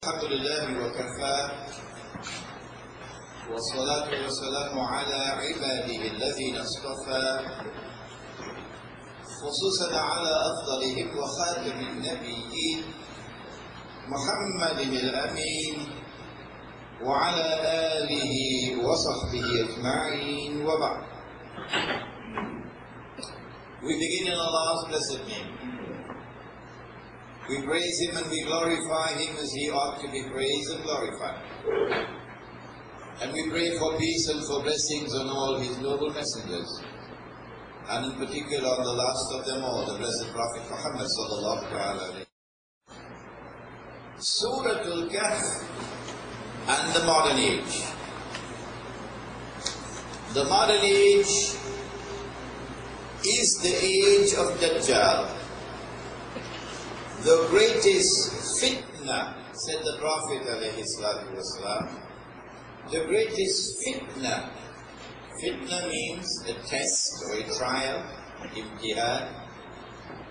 الحمد لله وكفى والصلاة والسلام على عباده الذين اصطفى خصوصا على أفضلهم وخاتم النبيين محمد الأمين وعلى آله وصحبه أجمعين وبعد. We begin in Allah's blessed name. We praise Him and we glorify Him as He ought to be praised and glorified. And we pray for peace and for blessings on all His noble messengers, and in particular on the last of them all, the blessed Prophet Muhammad sallallahu alaihi wasallam. Surah Al-Kahf and the modern age. The modern age is the age of Dajjal. The greatest fitna, said the Prophet alayhi salatu wasalam, the greatest fitna. Fitna means a test or a trial, imtihan.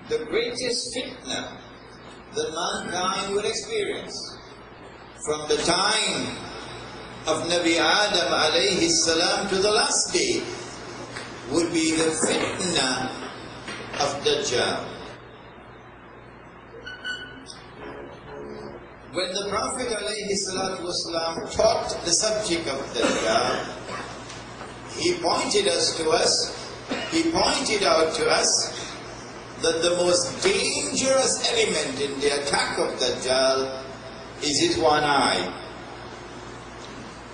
The greatest fitna that mankind will experience from the time of Nabi Adam alayhi salam to the last day would be the fitna of Dajjal. When the Prophet ﷺ taught the subject of Dajjal, he pointed out to us that the most dangerous element in the attack of Dajjal is his one eye,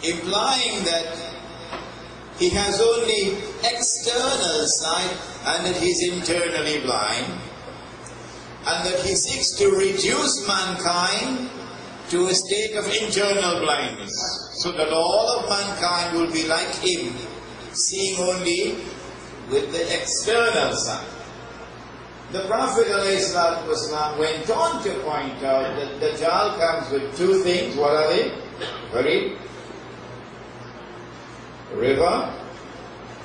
implying that he has only external sight and that he is internally blind, and that he seeks to reduce mankind to a state of internal blindness, so that all of mankind will be like him, seeing only with the external sight. The Prophet ﷺ went on to point out that Dajjal comes with two things. What are they? Ready? River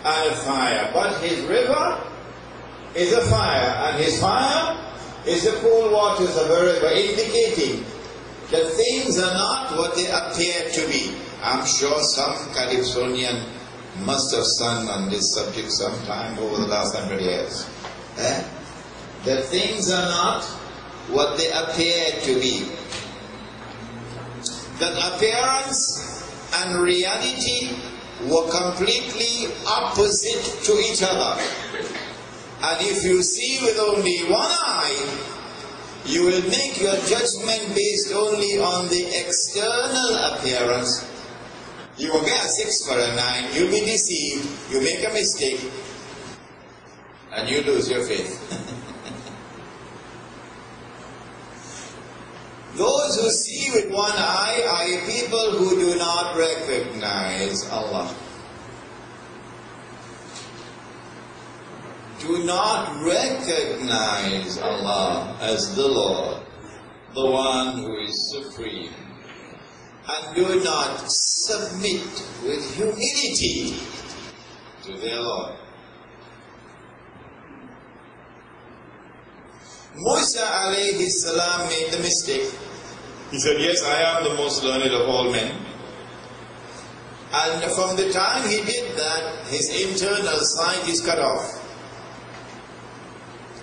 and a fire. But his river is a fire, and his fire is the cool waters of a river, indicating that things are not what they appear to be. I'm sure some Calypsonian must have sung on this subject sometime over the last 100 years. That things are not what they appear to be. That appearance and reality were completely opposite to each other. And if you see with only one eye, you will make your judgment based only on the external appearance. You will get a 6 for a 9, you'll be deceived, you make a mistake, and you lose your faith. Those who see with one eye are people who do not recognize Allah. Do not recognize Allah as the Lord, the one who is supreme, and do not submit with humility to their Lord. Musa alayhi salam made the mistake. He said, yes, I am the most learned of all men. And from the time he did that, his internal sight is cut off.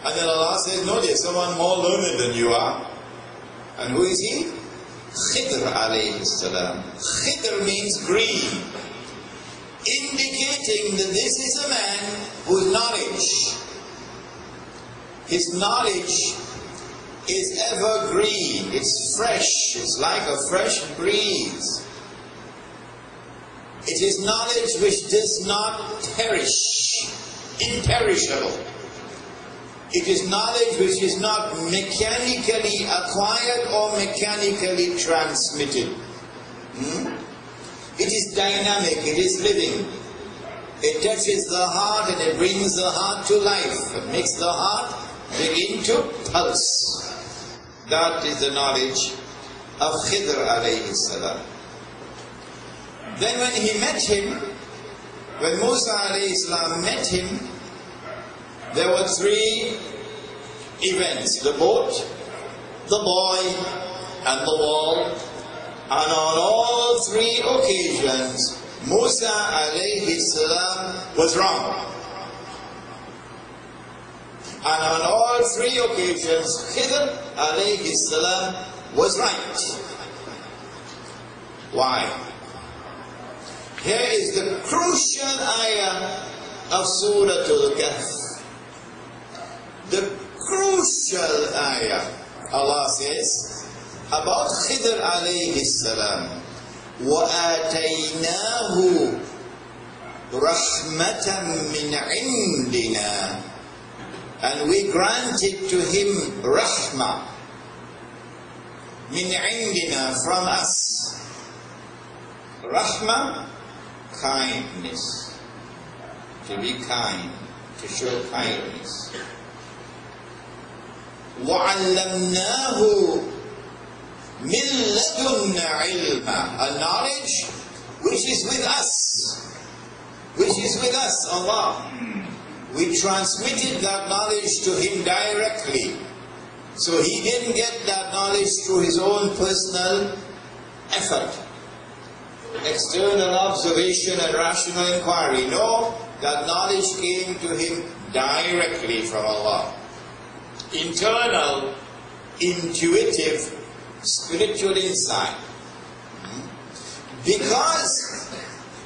And then Allah says, no, there's someone more learned than you are. And who is he? Khidr alayhi salam. Khidr means green, indicating that this is a man whose knowledge, his knowledge is evergreen, it's fresh, it's like a fresh breeze. It is knowledge which does not perish, imperishable. It is knowledge which is not mechanically acquired or mechanically transmitted. It is dynamic, it is living. It touches the heart and it brings the heart to life. It makes the heart begin to pulse. That is the knowledge of Khidr alayhi salam. Then when he met him, when Musa alayhi salam met him, there were 3 events: the boat, the boy, and the wall, And on all three occasions, Musa alayhi salam was wrong. And on all three occasions, Khidr alayhi salam was right. Why? Here is the crucial ayah of Surah Al-Kahf. The crucial ayah. Allah says about Khidr alayhi salam, وَآتَيْنَاهُ رَحْمَةً مِّنْ عِنْدِنَا, and we granted to him rahmah, min indina, from us. Rahmah, kindness, to be kind, to show kindness. وَعَلَّمْنَاهُ مِنْ لَدُنَّ عِلْمًا, a knowledge which is with us, Allah. We transmitted that knowledge to him directly. So he didn't get that knowledge through his own personal effort, external observation and rational inquiry. No, that knowledge came to him directly from Allah. Internal, intuitive, spiritual insight. Because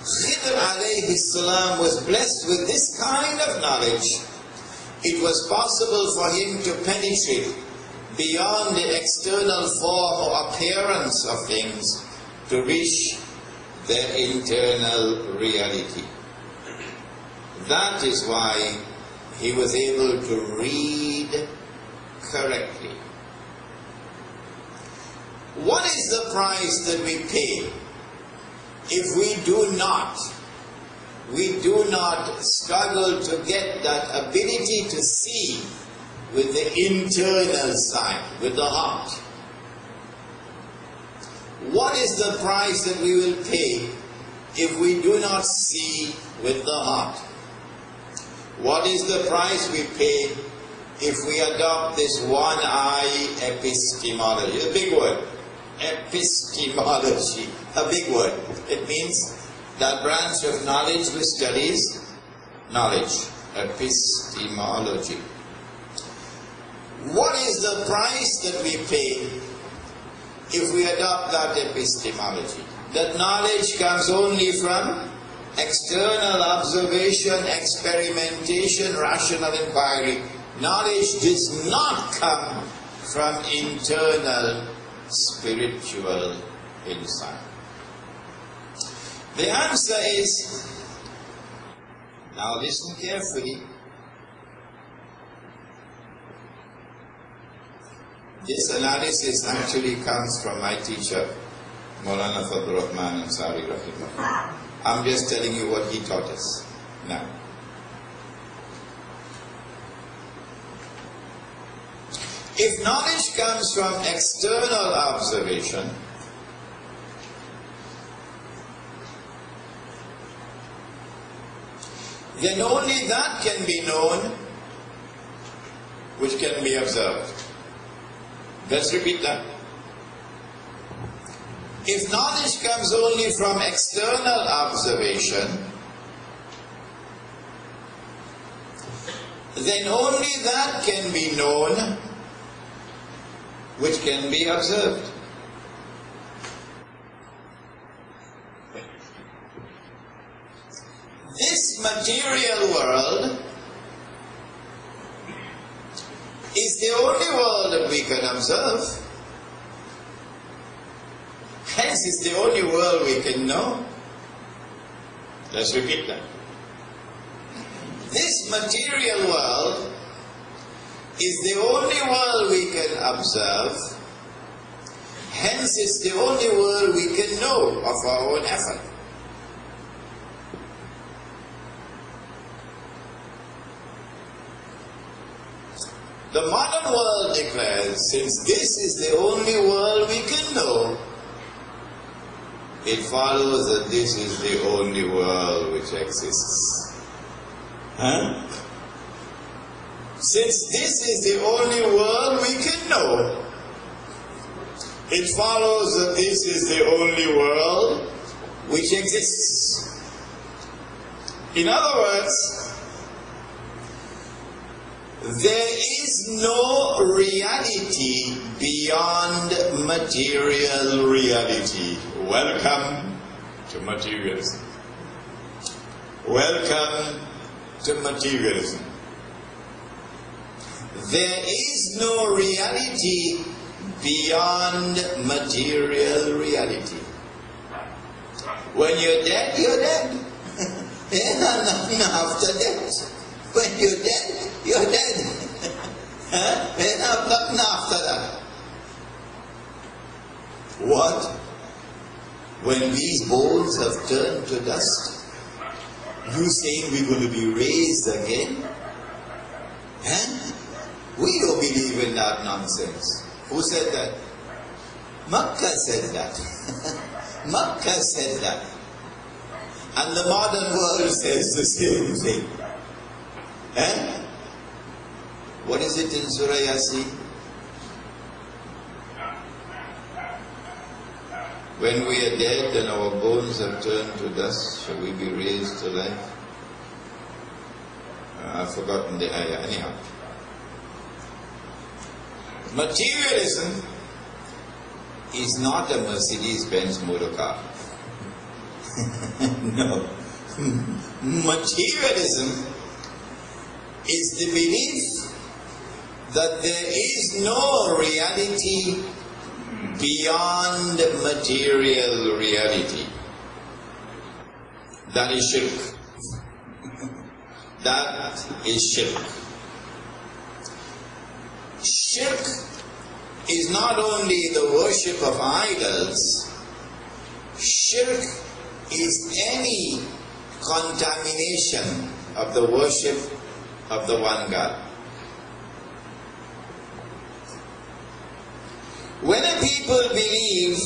Khidr alayhi salam was blessed with this kind of knowledge, it was possible for him to penetrate beyond the external form or appearance of things to reach their internal reality. That is why he was able to read correctly. What is the price that we pay if we do not struggle to get that ability to see with the internal sight, with the heart? What is the price that we will pay if we do not see with the heart? What is the price we pay if we adopt this one-eye epistemology? A big word. Epistemology. A big word. It means that branch of knowledge which studies knowledge. Epistemology. What is the price that we pay if we adopt that epistemology? That knowledge comes only from external observation, experimentation, rational inquiry. Knowledge does not come from internal spiritual insight. The answer is, now listen carefully, this analysis actually comes from my teacher, Maulana Fadl Rahman Ansari Rahimahullah. I'm just telling you what he taught us now. If knowledge comes from external observation, then only that can be known which can be observed. Let's repeat that. If knowledge comes only from external observation, then only that can be known which can be observed. This material world is the only world that we can observe. Hence, it's the only world we can know. Let's repeat that. This material world is the only world we can observe. Hence, it's the only world we can know of our own effort. The modern world declares, since this is the only world we can know, it follows that this is the only world which exists. Huh? Since this is the only world we can know, it follows that this is the only world which exists. In other words, there is no reality beyond material reality. Welcome to materialism. Welcome to materialism. There is no reality beyond material reality. When you're dead, you're dead. There's nothing after death. When you're dead, you're dead. There's nothing after that. What? When these bones have turned to dust, you saying we're going to be raised again? We don't believe in that nonsense. Who said that? Makkah said that. Makkah said that. And the modern world says the same thing. What is it in Surah Yasin? When we are dead and our bones have turned to dust, shall we be raised to life? I've forgotten the ayah. Anyhow. Materialism is not a Mercedes-Benz motor car. No. Materialism is the belief that there is no reality beyond material reality. That is shirk. That is shirk. Shirk is not only the worship of idols. Shirk is any contamination of the worship of the one God. When a people believe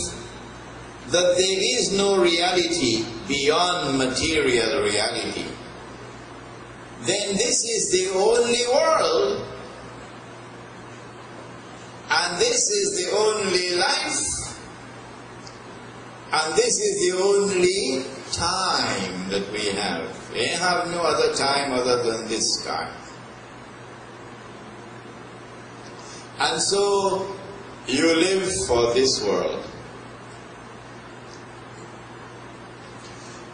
that there is no reality beyond material reality, then this is the only world, and this is the only life, and this is the only time that we have. We have no other time other than this time. And so you live for this world.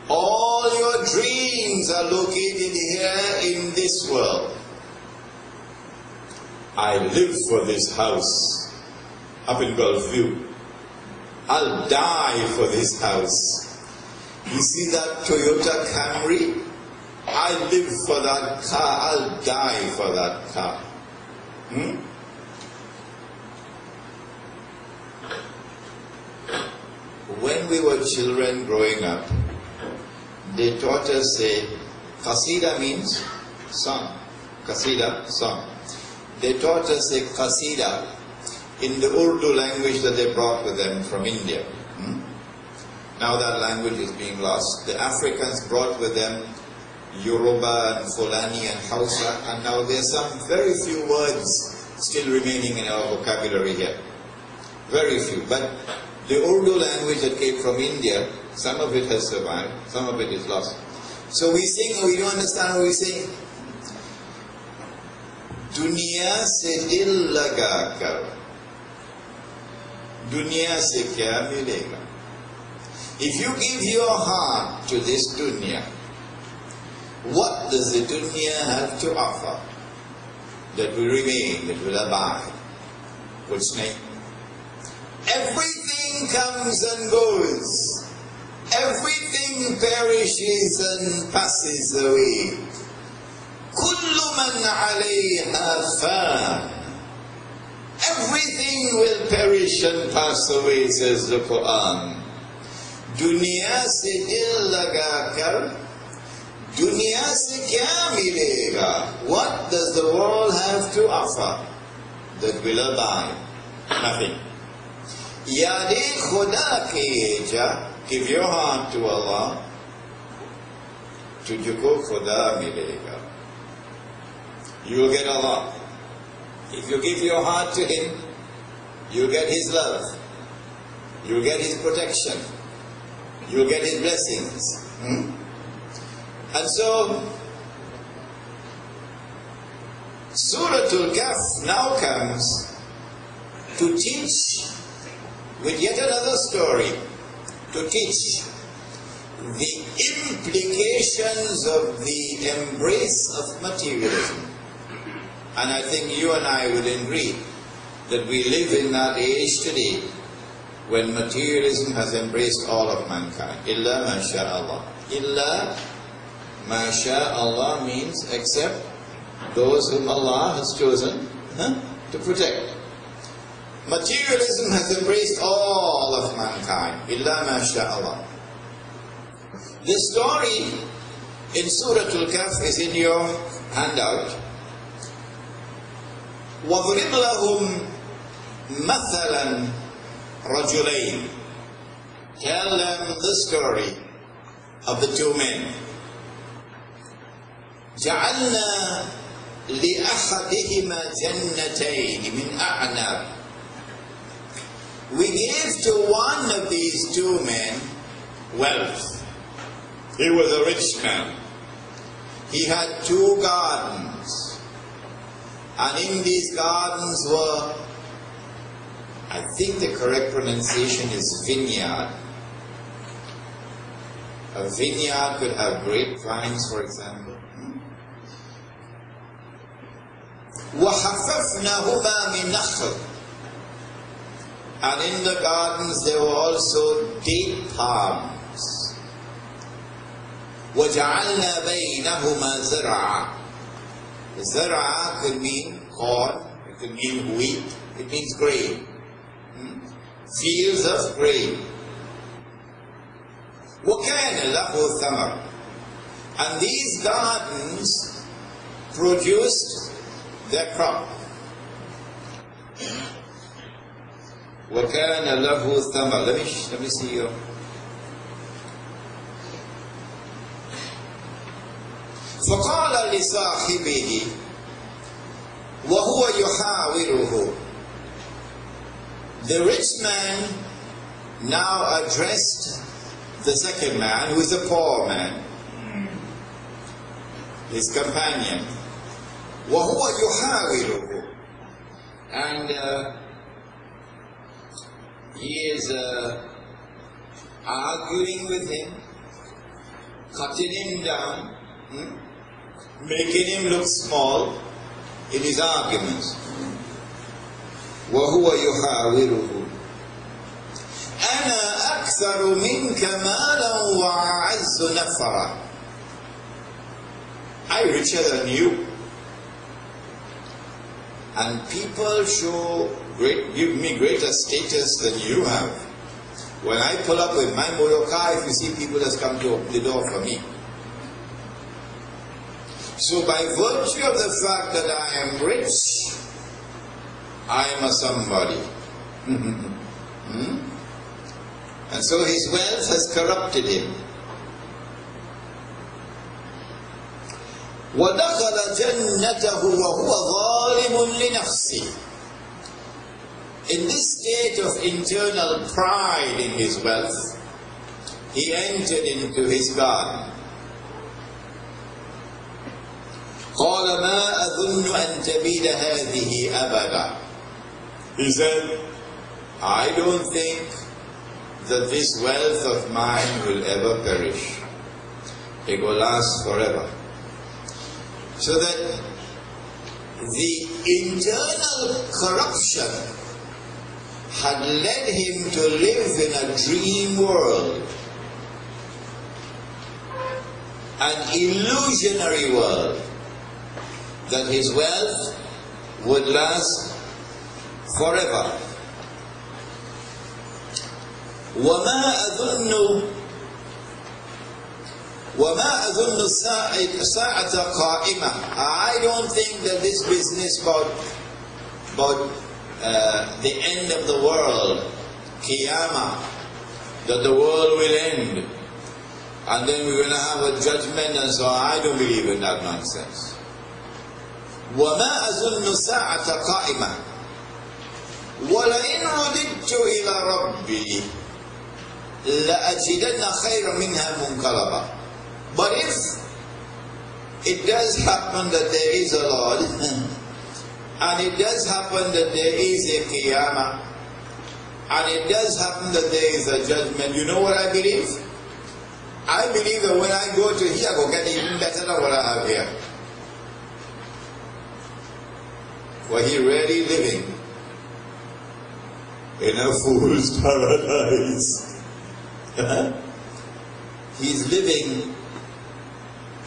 All your dreams are located here in this world. I live for this house up in Gulfview. I'll die for this house. You see that Toyota Camry? I live for that car. I'll die for that car. When we were children growing up, they taught us qasida means song. Qasida, song. They taught us a qasida in the Urdu language that they brought with them from India. Now that language is being lost. The Africans brought with them Yoruba and Fulani and Hausa, and now there's some very few words still remaining in our vocabulary here. Very few. But the Urdu language that came from India, some of it has survived, some of it is lost. So we sing, or we don't understand what we sing. Dunya se dil laga kar, dunya se kya milega? If you give your heart to this dunya, what does the dunya have to offer that will remain, that will abide? What's name? Everything comes and goes. Everything perishes and passes away. Kullu man alayha fan. Everything will perish and pass away, says the Quran. Dunya se dil laga kar, dunya se kya milega? What does the world have to offer that will abide? Nothing. Yade khuda ke ja, give your heart to Allah, tujhko khuda milega. You will get Allah. If you give your heart to Him, you get His love. you'll get his protection, you'll get his blessings. And so, Surah Al-Kahf now comes to teach, with yet another story, to teach the implications of the embrace of materialism. And I think you and I will agree that we live in that age today when materialism has embraced all of mankind. Illa ma sha Allah. Illa ma sha Allah means except those whom Allah has chosen to protect. Materialism has embraced all of mankind. Illa ma sha Allah. The story in Surah Al-Kahf is in your handout. وَضْرِبْ لَهُمْ مَثَلًا رَجُلَيْنِ. Tell them the story of the two men. جَعَلْنَا لِأَحَدِهِمَا جَنَّتَيْنِ مِنْ أَعْنَابٍ. We gave to one of these two men wealth. He was a rich man. He had 2 gardens. And in these gardens were, I think the correct pronunciation is vineyard. A vineyard could have grapevines, for example. وَحَفَفْنَهُمَا مِنْ نَخْلٍ. And in the gardens there were also date palms. وَجَعَلْنَا بَيْنَهُمَا زَرْعًا. Zara could mean corn, it could mean wheat, it means grain. Fields of grain. وَكَانَ لَهُ ثَمَرٌ. And these gardens produced their crop. وَكَانَ لَهُ ثَمَرٌ. Let me see you. فقال لصاحبه وهو يحاوره. The rich man now addressed the second man, who is a poor man, his companion. وهو يحاوره. And he is arguing with him, cutting him down, making him look small in his arguments. وَهُوَ يُحَاوِرُهُ أَنَا أَكْثَرُ مِنْكَ مَالًا وَأَعَزُّ نَفَرًا. I'm richer than you. And people give me greater status than you have. When I pull up with my motor car, if you see people that's come to open the door for me. So by virtue of the fact that I am rich, I am a somebody. And so his wealth has corrupted him. وَدَخَلَ جَنَّتَهُ وَهُوَ ظَالِمٌ لِنَفْسِهِ. In this state of internal pride in his wealth, he entered into his garden. قال ما أظن أن تبيد هذه أبدا. He said, I don't think that this wealth of mine will ever perish. It will last forever. So that the internal corruption had led him to live in a dream world, an illusionary world, that his wealth would last forever. وَمَا أَظُنُّ السَّاعَةَ قَائِمَةً. I don't think that this business about the end of the world, Qiyamah, that the world will end, and then we're going to have a judgment and so on. I don't believe in that nonsense. وَمَا أَظُنُّ السَّاعَةَ قَائِمَةً وَلَئِنْ رُدِدتُّ إِلَى رَبِّي لأجدن خيرا منها منقلبا. But if it does happen that there is a Lord, and it does happen that there is a Qiyamah, and it does happen that there is a judgment, you know what I believe? I believe that when I go to here, I will get even better than what I have here. For he really living in a fool's paradise. He's living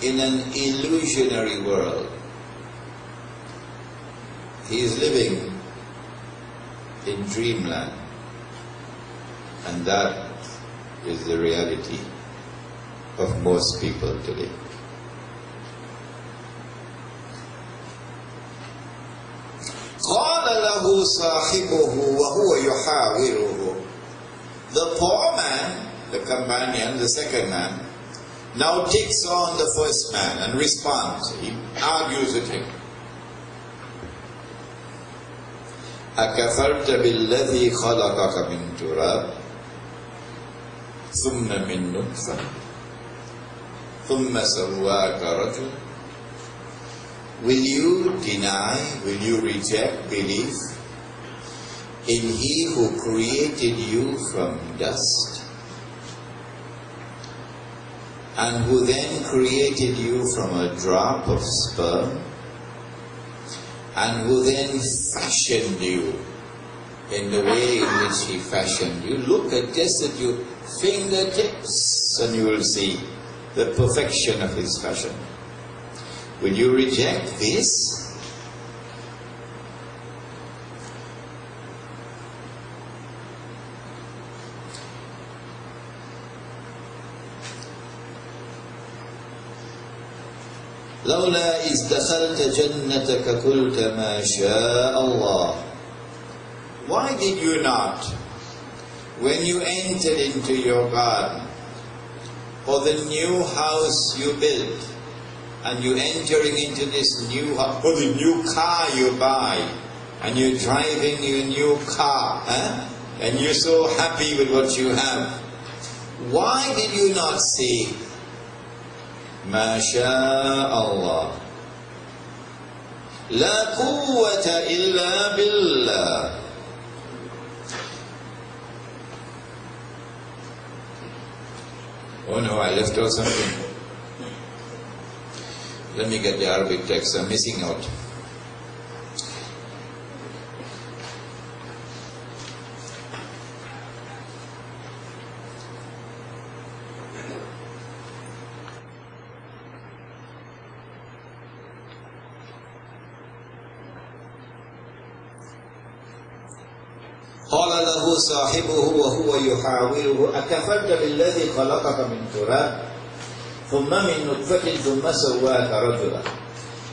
in an illusionary world. He is living in dreamland. And that is the reality of most people today. قال له صاحبه وهو يحاوره. The poor man, the companion, the second man, now takes on the first man and responds. He argues with him. أكفرت بالذي خلقك من تراب ثم من نطفة ثم سواك رجل. Will you deny, will you reject belief in He who created you from dust and who then created you from a drop of sperm and who then fashioned you in the way in which He fashioned you? Look at just at your fingertips and you will see the perfection of His fashion. Will you reject this? لولا إذ دخلت جنتك قلت ما شاء الله. Why did you not, when you entered into your garden, or the new house you built, and you're entering into this new house, or the new car you buy, and you're driving your new car, and you're so happy with what you have, why did you not say, ما شاء الله لا قوة إلا بالله? Oh no, I left out something. Let me get the Arabic text. I'm missing out. قال له صاحبه وهو يحاوره أكفرت بالذي خلقك من تراب ثم من نطفة ثم سواك رجلا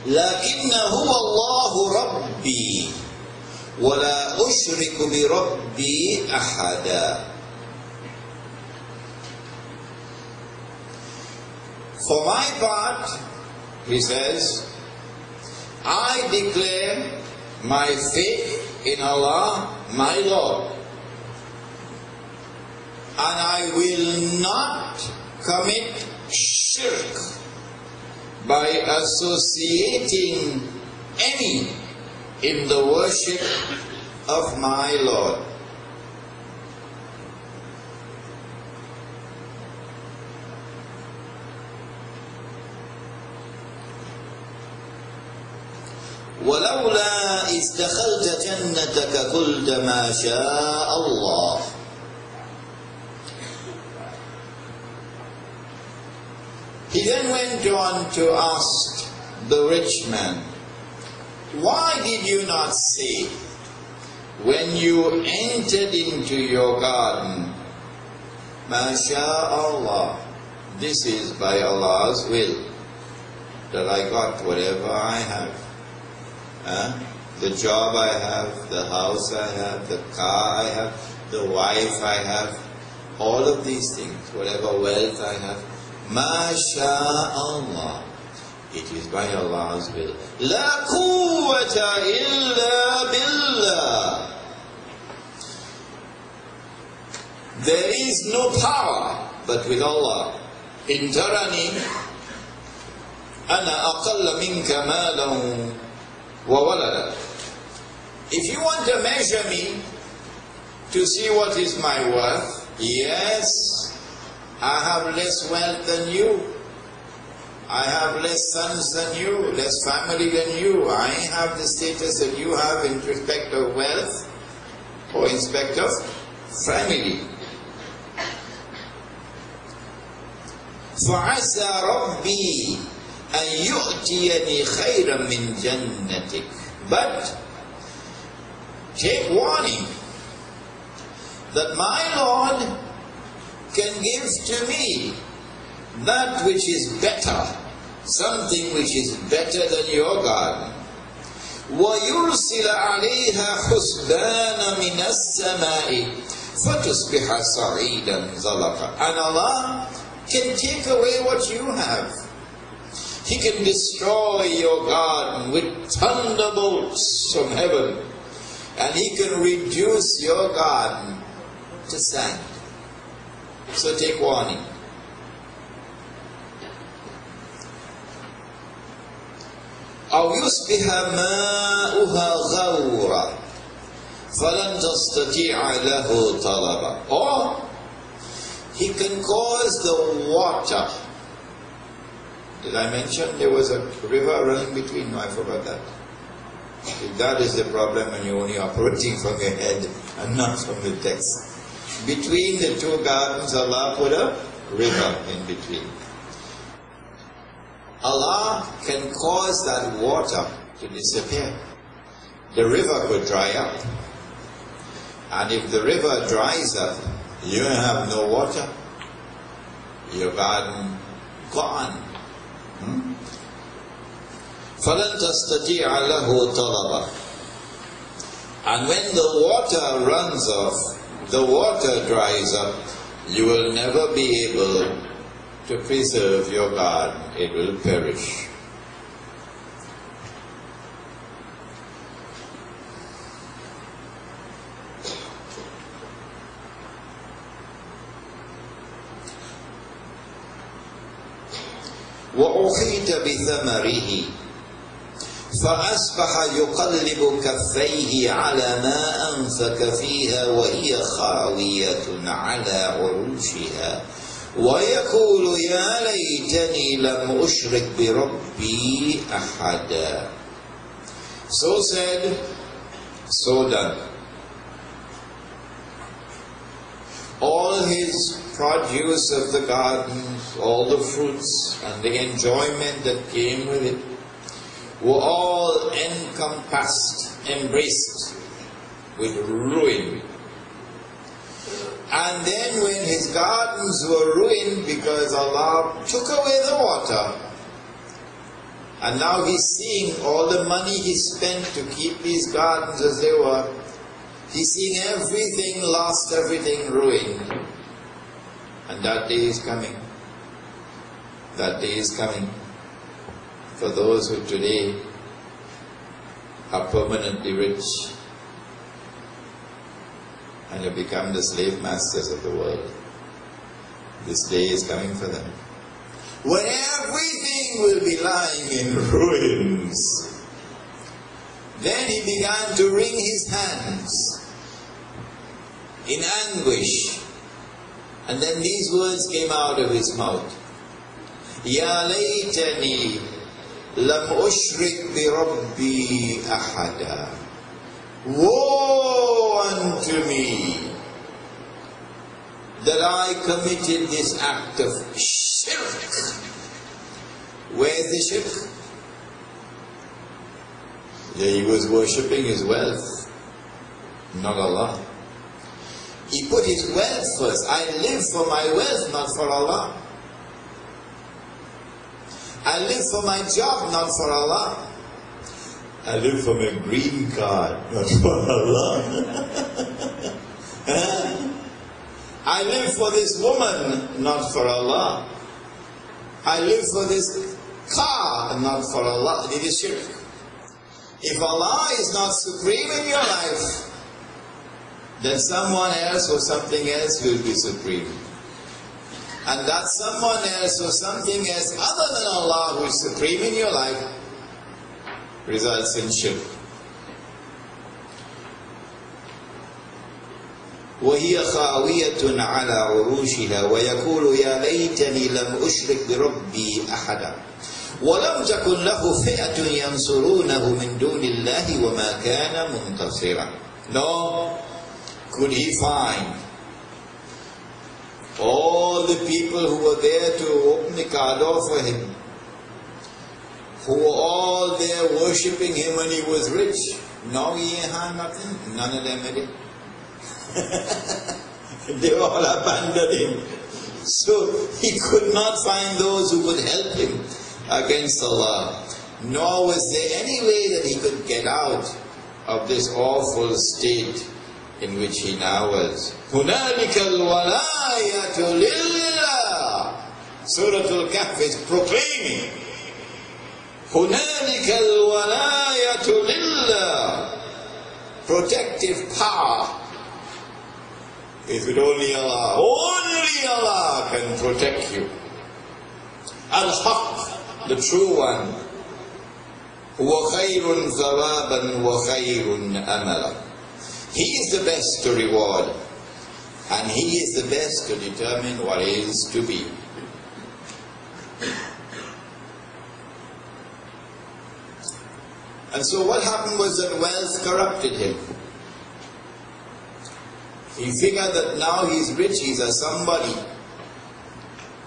لكن هو الله ربي ولا أشرك بربي أحدا. For my part, he says, I declare my faith in Allah, my Lord, and I will not commit shirk by associating any in the worship of my Lord. ولولا إذ دخلت جنتك قلت ما شاء الله. He then went on to ask the rich man, why did you not say, when you entered into your garden, Ma Allah, this is by Allah's will that I got whatever I have. The job I have, the house I have, the car I have, the wife I have, all of these things, whatever wealth I have, MashaAllah, it is by Allah's will. La quwwata illa billah. There is no power but with Allah. In tarani ana aqalla minka malan wa walada. If you want to measure me to see what is my worth, yes, I have less wealth than you. I have less sons than you, less family than you. I have the status that you have in respect of wealth or in respect of family. فَعَسَى رَبِّي أَن يُؤْتِيَنِي خَيْرًا مِنْ جَنَّتِكَ. But take warning that my Lord can give to me that which is better, something which is better than your garden. وَيُرْسِلَ عَلَيْهَا حُسْبَانًا مِنَ السَّمَاءِ فَتُصْبِحَ صَعِيدًا زَلَقًا. And Allah can take away what you have. He can destroy your garden with thunderbolts from heaven, and He can reduce your garden to sand. So take warning. أو يصبح ماؤها غورا فلن تستطيع له طلبا. Or He can cause the water. Did I mention there was a river running between? No, I forgot that. If that is the problem and you're only operating from your head and not from the text. Between the two gardens, Allah put a river in between. Allah can cause that water to disappear. The river could dry up. And if the river dries up, you have no water. Your garden gone. فَلَنْ تَسْتَطِيعَ لَهُ طَلَبًا. And when the water runs off, the water dries up, you will never be able to preserve your garden. It will perish. وَأُحِيطَ بِثَمَرِهِ فأصبح يقلب كفيه على ما أنفق فيها وهي خاوية على عروشها ويقول يا ليتني لم أشرك بربي أحدا. So said, so done. All his produce of the gardens, all the fruits and the enjoyment that came with it, were all encompassed, embraced with ruin. And then when his gardens were ruined because Allah took away the water, and now he's seeing all the money he spent to keep these gardens as they were, he's seeing everything lost, everything ruined. And that day is coming. That day is coming. For those who today are permanently rich and have become the slave masters of the world. This day is coming for them, when everything will be lying in ruins. Then he began to wring his hands in anguish, and then these words came out of his mouth: Ya laytani lam ushrik bi rabbi ahada. Woe unto me that I committed this act of shirk. Where is the shirk? Yeah, he was worshipping his wealth, not Allah. He put his wealth first. I live for my wealth, not for Allah. I live for my job, not for Allah. I live for my green card, not for Allah. I live for this woman, not for Allah. I live for this car, not for Allah. It is shirk. If Allah is not supreme in your life, then someone else or something else will be supreme. And that someone else or something else other than Allah who is supreme in your life results in shirk. وهي خاوية على عروشها ويقول يا ليتني لم أشرك بربي أحدا ولم تكن له فئة ينصرونه من دون الله وما كان منتصرا. Nor could he find all the people who were there to open the car door for him, who were all there worshipping him when he was rich. Now he had nothing. None of them had it. They all abandoned him. So he could not find those who could help him against Allah. Nor was there any way that he could get out of this awful state in which he now was. هُنَالِكَ الْوَلَايَةُ لِلَّهِ. Surah Al-Kahf is proclaiming هُنَالِكَ الْوَلَايَةُ لِلَّهِ. Protective power is with only Allah. Only Allah can protect you. Al-Haq, the true one. هُوَ خَيْرٌ ثَوَابًا وَخَيْرٌ أَمَلًا. He is the best to reward, and He is the best to determine what is to be. And so what happened was that wealth corrupted him. He figured that now he's rich, he's a somebody.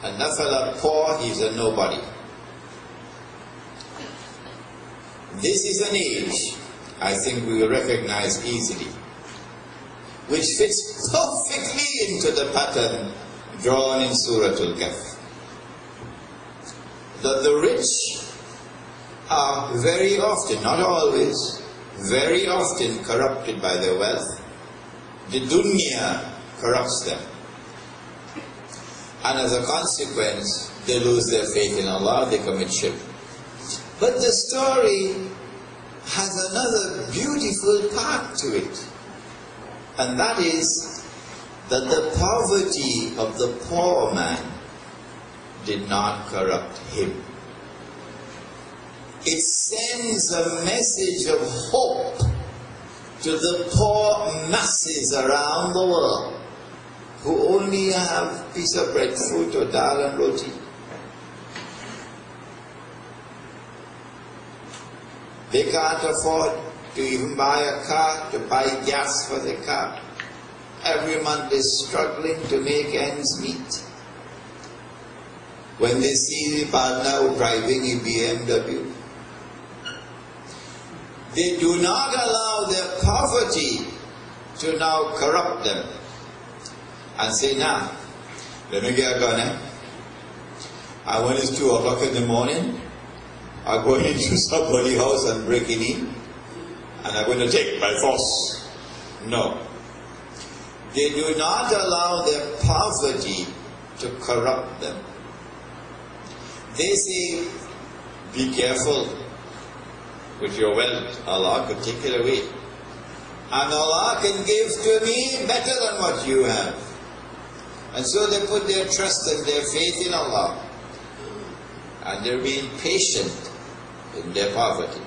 And that fella poor, he's a nobody. This is an age, I think we will recognize easily, which fits perfectly into the pattern drawn in Surah Al-Kahf. That the rich are very often, not always, very often corrupted by their wealth. The dunya corrupts them. And as a consequence, they lose their faith in Allah, they commit shirk. But the story has another beautiful part to it. And that is that the poverty of the poor man did not corrupt him. It sends a message of hope to the poor masses around the world who only have a piece of breadfruit or dal and roti. They can't afford to even buy a car, to buy gas for the car. Every month they're struggling to make ends meet. When they see the partner driving a BMW, they do not allow their poverty to now corrupt them and say, nah, let me get a gun, and when it's 2 o'clock in the morning, I'm going into somebody's house and breaking in, and I'm going to take by force. No. They do not allow their poverty to corrupt them. They say, be careful with your wealth. Allah could take it away. And Allah can give to me better than what you have. And so they put their trust and their faith in Allah. And they're being patient in their poverty.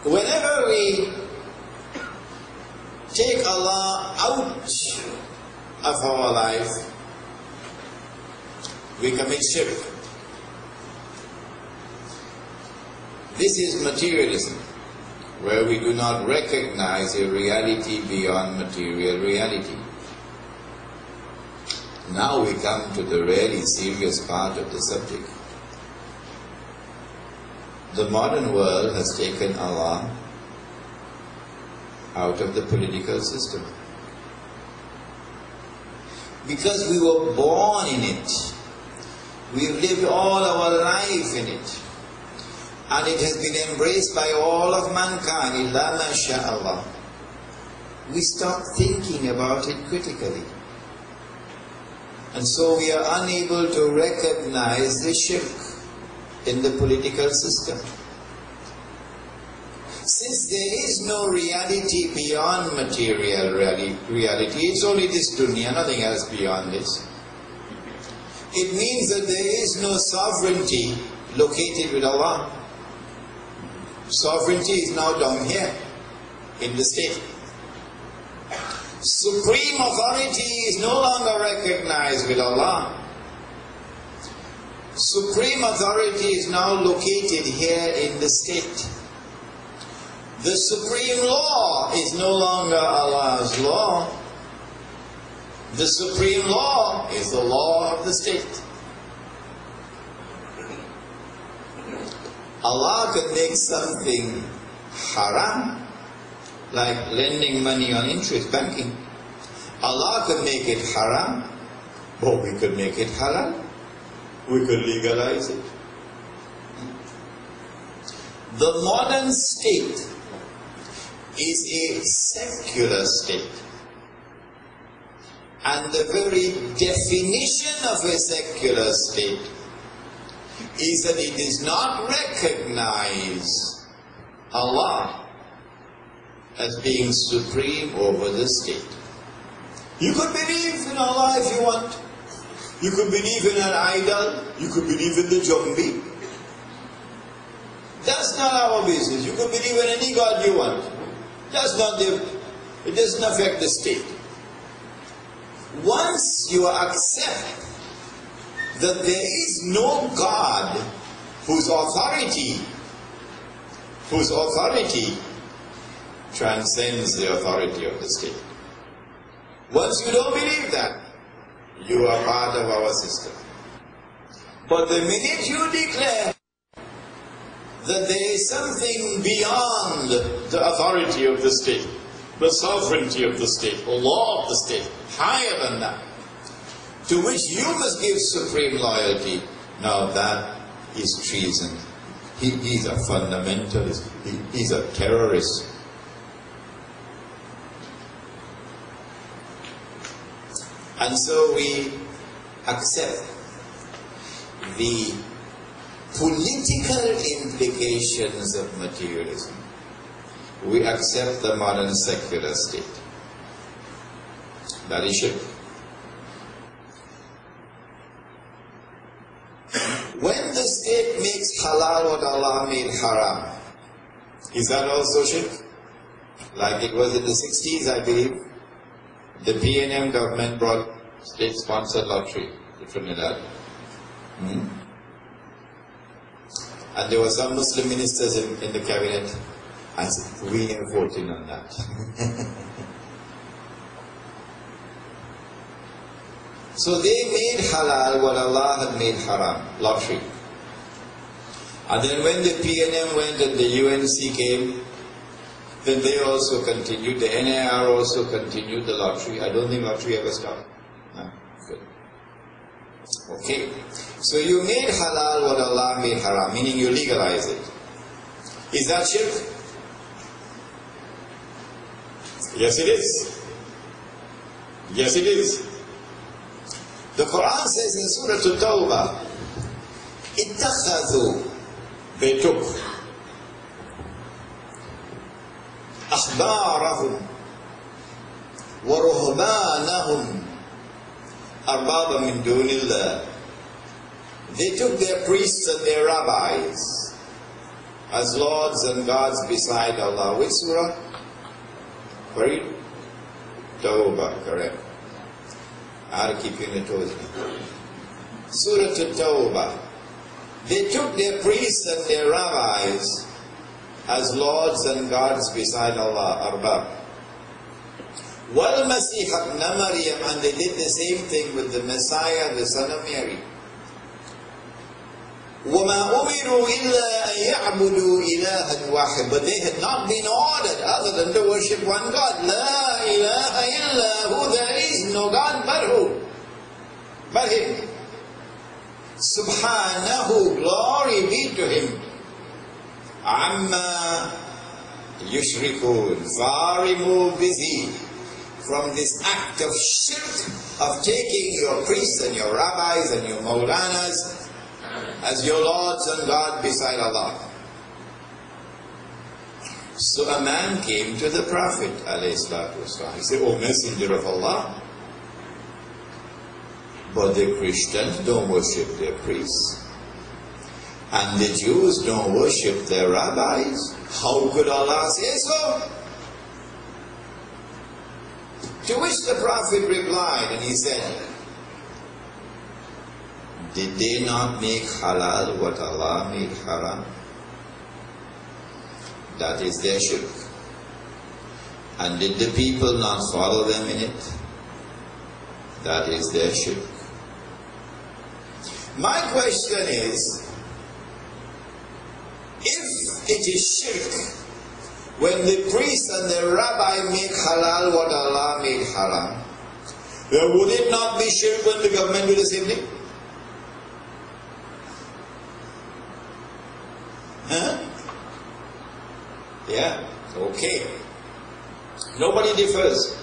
Whenever we take Allah out of our life, we commit shirk. This is materialism, where we do not recognize a reality beyond material reality. Now we come to the really serious part of the subject. The modern world has taken Allah out of the political system. Because we were born in it. We've lived all our life in it. And it has been embraced by all of mankind, illa ma sha Allah. We stop thinking about it critically. And so we are unable to recognize the shirk in the political system. Since there is no reality beyond material reality, it's only this dunya, nothing else beyond this. It means that there is no sovereignty located with Allah. Sovereignty is now down here in the state. Supreme authority is no longer recognized with Allah. Supreme authority is now located here in the state. The supreme law is no longer Allah's law. The supreme law is the law of the state. Allah could make something haram, like lending money on interest, banking. Allah could make it haram, but we could make it halal. We could legalize it. The modern state is a secular state. And the very definition of a secular state is that it does not recognize Allah as being supreme over the state. You could believe in Allah if you want. You could believe in an idol. You could believe in the Jumbi. That's not our business. You could believe in any God you want. It doesn't affect the state. Once you accept that there is no God whose authority transcends the authority of the state. Once you don't believe that, you are part of our system. But the minute you declare that there is something beyond the authority of the state, the sovereignty of the state, the law of the state, higher than that, to which you must give supreme loyalty, now that is treason. He's a fundamentalist. He's a terrorist. And so we accept the political implications of materialism. We accept the modern secular state. That is shirk. When the state makes halal what Allah made haram, is that also shirk? Like it was in the 60s, I believe. The PNM government brought state-sponsored lottery to Trinidad. And there were some Muslim ministers in the cabinet. I said, we are voting on that. So they made halal what Allah had made haram, lottery. And then when the PNM went and the UNC came, then they also continued, the NIR also continued the lottery. I don't think lottery ever stopped. No? Good. Okay. So you made halal what Allah made haram, meaning you legalize it. Is that shirk? Yes, it is. Yes, it is. The Quran says in Surah At-Tawbah, اتخذوا, they took أحبارهم ورهبانهم أربابا من دون الله. They took their priests and their rabbis as lords and gods beside Allah. Which surah? Very Tawbah, correct. I'll keep you in the toes now. Surah At-Tawbah. They took their priests and their rabbis as lords and gods beside Allah, Arbab. وَالْمَسِيحَ ابْنَ مَرْيَمَ, and they did the same thing with the Messiah, the son of Mary. وَمَا أُمِرُوا إِلَّا أَن يَعْبُدُوا إِلَهًا وَاحِدًا, but they had not been ordered other than to worship one God. لَا إِلَهَ إِلَّا هُ, there is no God but who? But Him. Subhanahu, glory be to Him. Amma yushrikun, far removed is He from this act of shirk of taking your priests and your rabbis and your maulanas as your lords and God beside Allah. So a man came to the Prophet ﷺ. He said, "O Messenger of Allah, but the Christians don't worship their priests, and the Jews don't worship their rabbis. How could Allah say so?" To which the Prophet replied, and he said, "Did they not make halal what Allah made haram? That is their shirk. And did the people not follow them in it? That is their shirk." My question is, if it is shirk when the priest and the rabbi make halal what Allah made haram, then would it not be shirk when the government do the same thing? Huh? Yeah, okay. Nobody differs.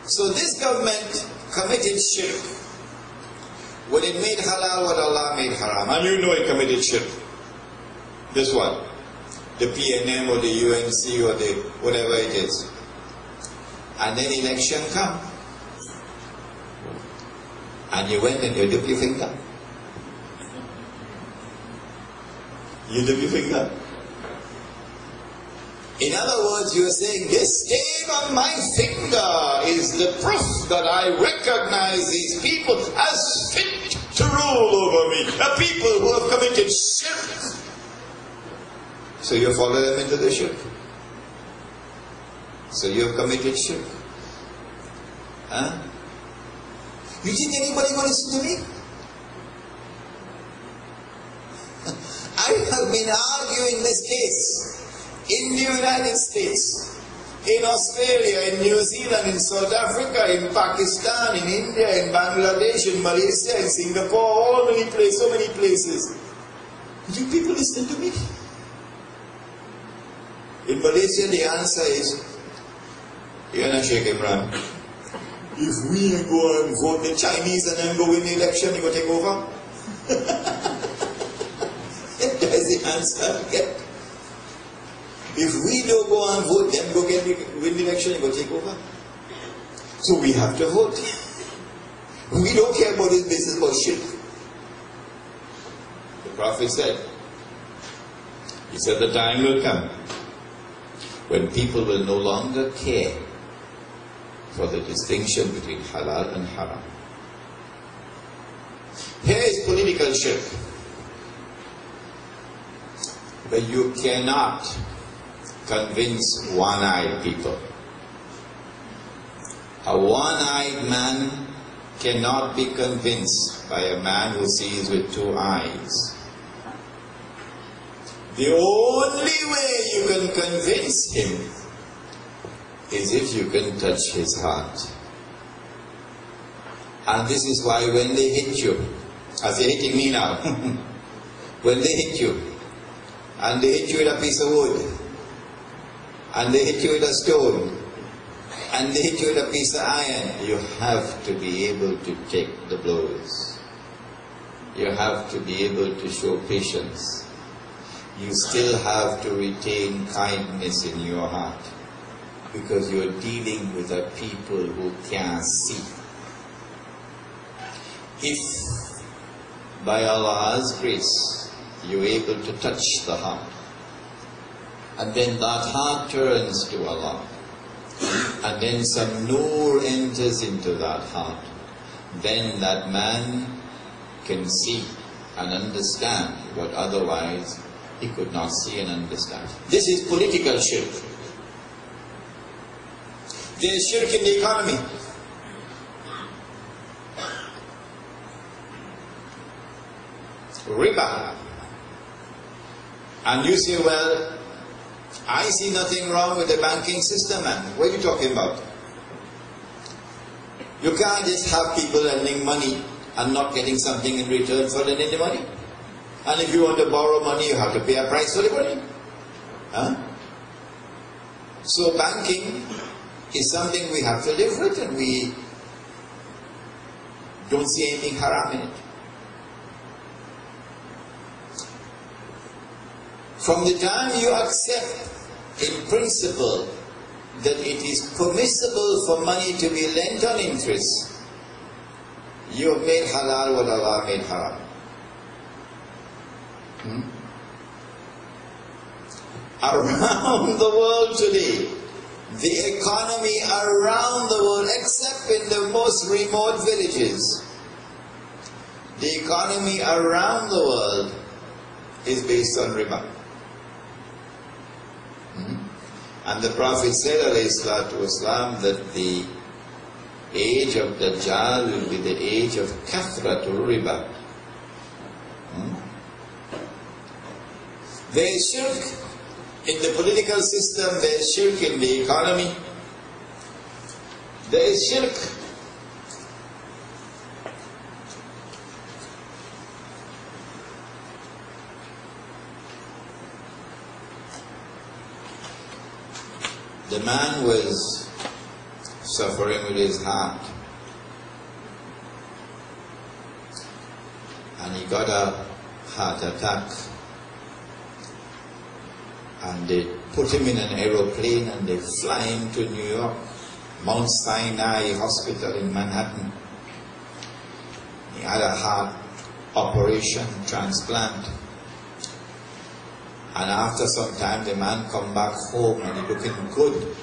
So this government committed shirk when it made halal what Allah made haram. And you know it committed shirk. This one. The PNM or the UNC or the whatever it is. And then election come. And you went and you dipped your finger. You dip your finger. In other words, you are saying, this stain on my finger is the proof that I recognize these people as fit to rule over me. A people who have committed shirk. So you follow them into the shirk. So you have committed shirk. Huh? You think anybody will listen to me? I have been arguing this case in the United States, in Australia, in New Zealand, in South Africa, in Pakistan, in India, in Bangladesh, in Malaysia, in Singapore, all many places, so many places. You people listen to me? In Malaysia, the answer is, Sheikh Imran, if we go and vote the Chinese and then go win the election, you go take over? That's the answer. Get. If we don't go and vote, then go win the election and go take over. So we have to vote. We don't care about this business about shit. The Prophet said, he said the time will come when people will no longer care for the distinction between halal and haram. Here is political shirk. But you cannot convince one-eyed people. A one-eyed man cannot be convinced by a man who sees with two eyes. The only way you can convince him is if you can touch his heart. And this is why when they hit you, as they're hitting me now, when they hit you, and they hit you with a piece of wood, and they hit you with a stone, and they hit you with a piece of iron, you have to be able to take the blows. You have to be able to show patience. You still have to retain kindness in your heart, because you're dealing with a people who can't see. If by Allah's grace you're able to touch the heart, and then that heart turns to Allah, and then some nur enters into that heart, then that man can see and understand what otherwise he could not see and understand. This is political shirk. There is shirk in the economy. Riba. And you say, well, I see nothing wrong with the banking system, man. What are you talking about? You can't just have people lending money and not getting something in return for lending the money. And if you want to borrow money, you have to pay a price for the money. Huh? So banking is something we have to live with, and we don't see anything haram in it. From the time you accept in principle that it is permissible for money to be lent on interest, you have made halal what Allah made haram. Around the world today, the economy around the world, except in the most remote villages, the economy around the world is based on riba. And the Prophet said, alayhi salatu wasalam, that the age of Dajjal will be the age of kathratul riba. There is shirk in the political system, there is shirk in the economy, there is shirk the man was suffering with his heart, and he got a heart attack, and they put him in an aeroplane and they fly him to New York, Mount Sinai Hospital in Manhattan. He had a heart operation, transplant, and after some time the man come back home and he looking good.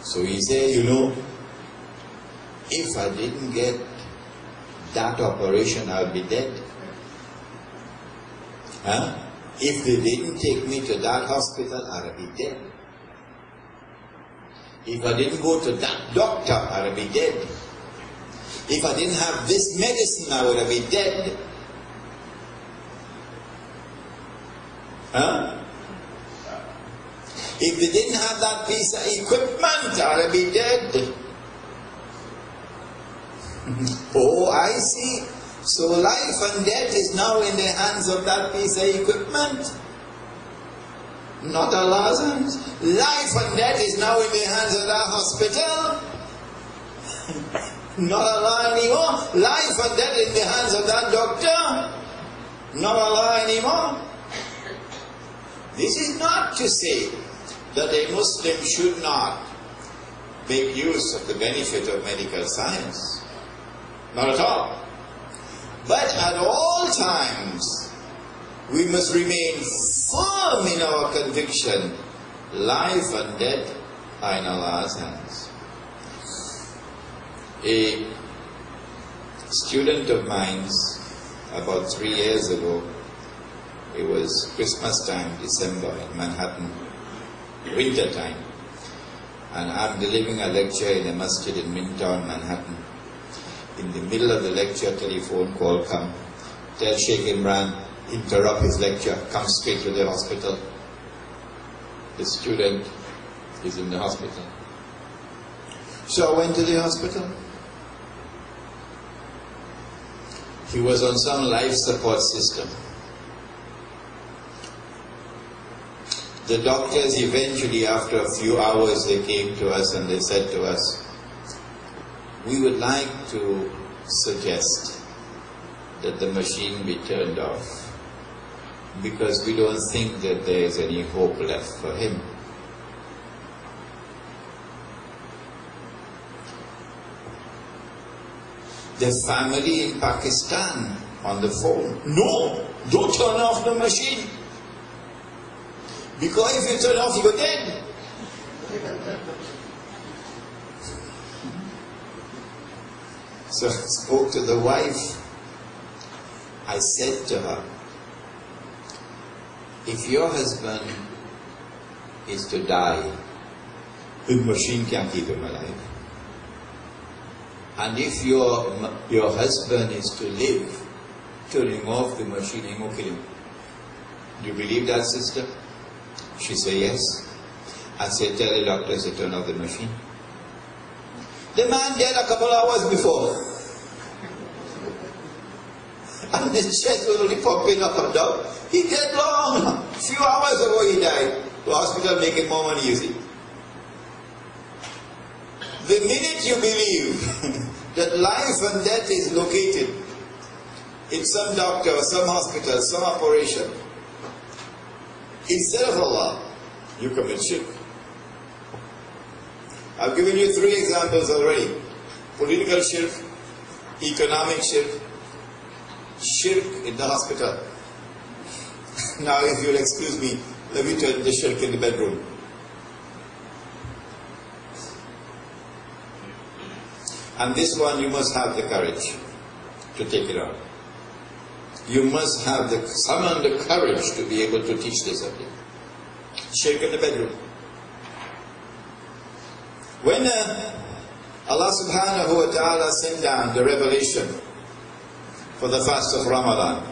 So he said, you know, if I didn't get that operation, I would be dead. Huh? If they didn't take me to that hospital, I would be dead. If I didn't go to that doctor, I would be dead. If I didn't have this medicine, I would have been dead. Huh? If they didn't have that piece of equipment, I would be dead. Oh, I see. So life and death is now in the hands of that piece of equipment. Not Allah's hands. Life and death is now in the hands of that hospital. Not Allah anymore. Life and death in the hands of that doctor. Not Allah anymore. This is not to say that a Muslim should not make use of the benefit of medical science. Not at all. But at all times, we must remain firm in our conviction. Life and death are in Allah's hands. A student of mine, about 3 years ago, it was Christmas time, December, in Manhattan, winter time, and I'm delivering a lecture in a masjid in Midtown, Manhattan. In the middle of the lecture, telephone call come. Tell Sheikh Imran, interrupt his lecture, come straight to the hospital. The student is in the hospital. So I went to the hospital. He was on some life support system. The doctors eventually, after a few hours, they came to us and they said to us, we would like to suggest that the machine be turned off because we don't think that there is any hope left for him. The family in Pakistan on the phone, no, don't turn off the machine, because if you turn off, you're dead. So I spoke to the wife. I said to her, if your husband is to die, the machine can't keep him alive. And if your husband is to live, turning off the machine ain't gonna kill him. Do you believe that, sister? She said, yes. I said, tell the doctors to turn off the machine. The man died a couple hours before. And his chest was only popping up and down. He died long. A few hours ago he died. The hospital making more money, you see. The minute you believe that life and death is located in some doctor, or some hospital, some operation, instead of Allah, you commit shirk. I've given you 3 examples already. Political shirk, economic shirk, shirk in the hospital. Now if you'll excuse me, let me tell you the shirk in the bedroom. And this one you must have the courage to take it on. You must have summon the courage to be able to teach this subject. Shirk in the bedroom. When Allah subhanahu wa ta'ala sent down the revelation for the fast of Ramadan,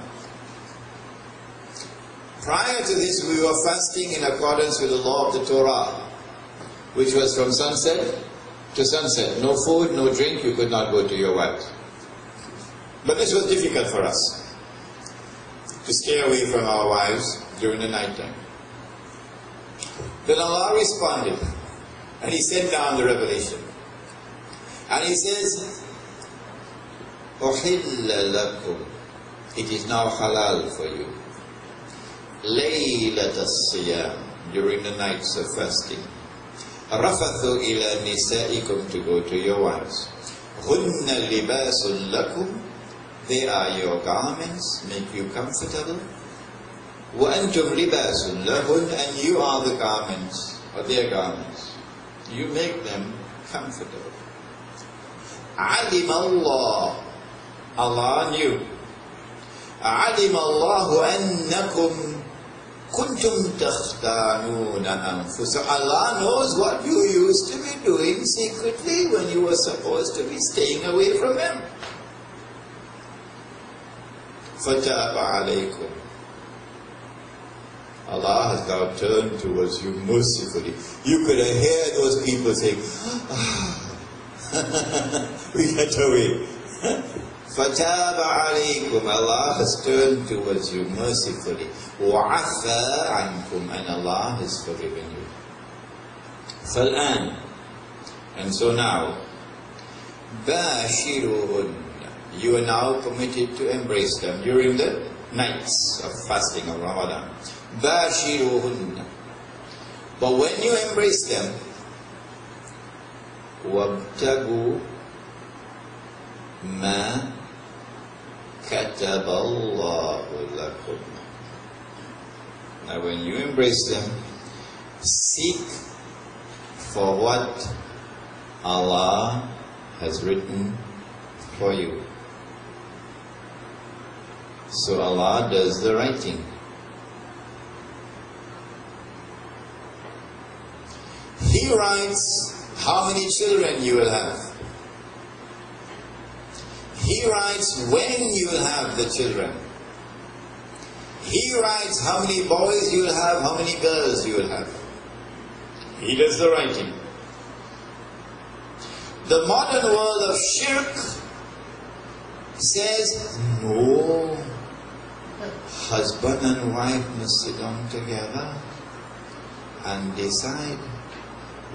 prior to this we were fasting in accordance with the law of the Torah, which was from sunset to sunset. No food, no drink, you could not go to your wives. But this was difficult for us, to stay away from our wives during the night time. Then Allah responded, and He sent down the revelation. And He says, أُحِلَّ لَكُمْ, it is now halal for you. لَيْلَةَ الصِّيَامِ, during the nights of fasting. رَفَثُوا إِلَى نِسَائِكُمْ, to go to your wives. هُنَّ لِبَاسٌ لَكُمْ, they are your garments, make you comfortable. وَأَنْتُمْ لِبَاسٌ لَهُنْ, and you are the garments, or their garments. You make them comfortable. عَلِمَ اللَّهُ, Allah knew. عَلِمَ اللَّهُ أَنَّكُمْ كُنْتُمْ تَخْتَانُونَ أَنفُسَكُمْ. Allah knows what you used to be doing secretly when you were supposed to be staying away from Him. فَتَابَ عَلَيْكُمْ, Allah has now turned towards you mercifully. You could have heard those people saying, we get away. فَتَابَ عَلَيْكُمْ, Allah has turned towards you mercifully. وَعَفَى عَنْكُمْ, and Allah has forgiven you. فَالْآنِ, and so now, بَاشِرُهُنَّ, you are now permitted to embrace them during the nights of fasting of Ramadan. بَاشِرُهُنَّ, but when you embrace them, وَابْتَغُوا مَا كَتَبَ اللَّهُ لَكُمْ. Now when you embrace them, seek for what Allah has written for you. So Allah does the writing. He writes how many children you will have. He writes when you will have the children. He writes how many boys you will have, how many girls you will have. He does the writing. The modern world of shirk says, no, husband and wife must sit down together and decide.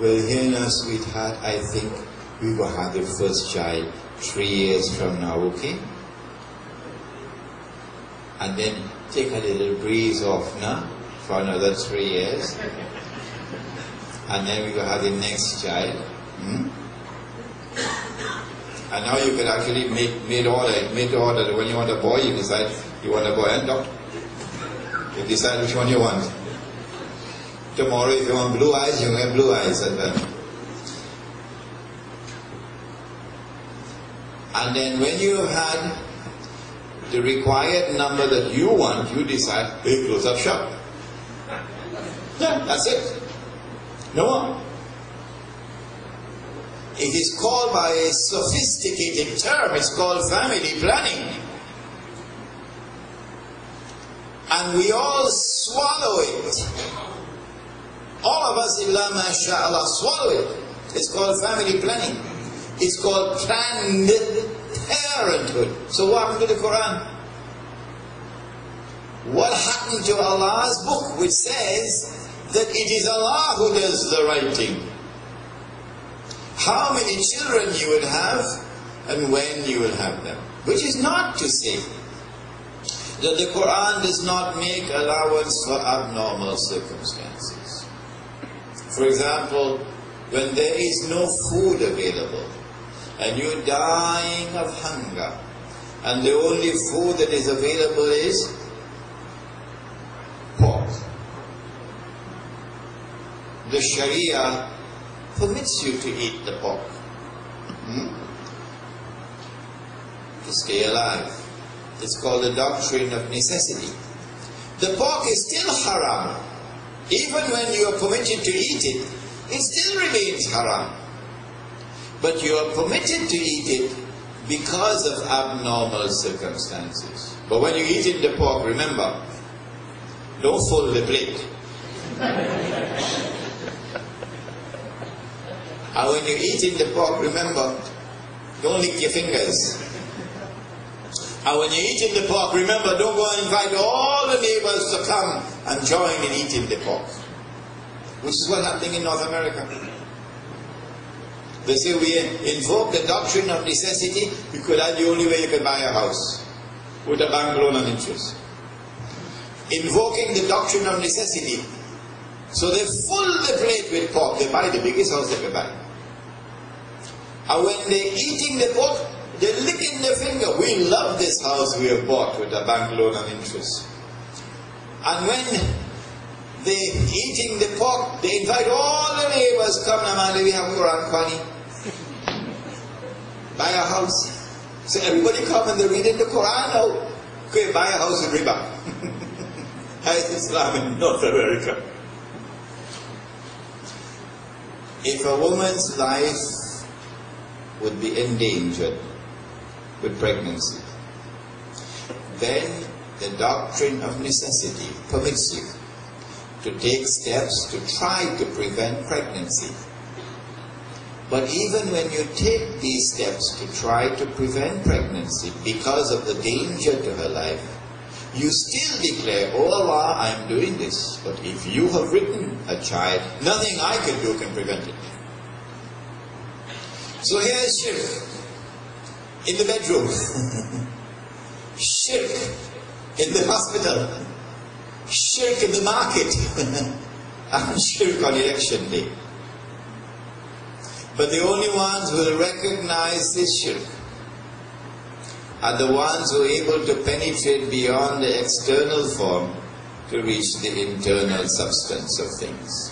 Well, here now, sweetheart, I think we will have the first child 3 years from now, okay? And then take a little breeze off now for another 3 years. And then we will have the next child. And now you can actually make order that when you want a boy, you decide you want a boy and doctor. You decide which one you want. Tomorrow, if you want blue eyes, you have blue eyes. And then when you have had the required number that you want, you decide, hey, close up shop. Yeah, that's it. No more. It is called by a sophisticated term, it's called family planning. And we all swallow it. All of us, illa masha'Allah, swallow it. It's called family planning. It's called planned parenthood. So what happened to the Quran? What happened to Allah's book, which says that it is Allah who does the writing? how many children you will have, and when you will have them. Which is not to say that the Quran does not make allowance for abnormal circumstances. For example, when there is no food available, and you're dying of hunger, and the only food that is available is pork. The Sharia permits you to eat the pork. To stay alive. It's called the doctrine of necessity. The pork is still haram. Even when you are permitted to eat it, it still remains haram. But you are permitted to eat it because of abnormal circumstances. But when you eat in the pork, remember, don't fold the plate. And when you eat in the pork, remember, don't lick your fingers. And when you eat in the pork, remember, don't go and invite all the neighbors to come and join in eating the pork. Which is what's happening in North America. They say we invoke the doctrine of necessity because that's the only way you can buy a house with a bank loan and interest. Invoking the doctrine of necessity. So they fill the plate with pork. They buy the biggest house they can buy. And when they're eating the pork, they're licking their finger. We love this house we have bought with a bank loan and interest. And when they're eating the pork, they invite all the neighbors, come now, we have Quran Kwani. Buy a house. So everybody come and they're reading the Quran now. Okay, buy a house in riba. As Islam in North America. If a woman's life would be endangered with pregnancy, then the doctrine of necessity permits you to take steps to try to prevent pregnancy. But even when you take these steps to try to prevent pregnancy because of the danger to her life, you still declare, oh Allah, I am doing this. But if you have written a child, nothing I can do can prevent it. So here's shirk in the bedroom, shirk in the hospital, shirk in the market, and shirk on election day. But the only ones who will recognize this shirk are the ones who are able to penetrate beyond the external form to reach the internal substance of things.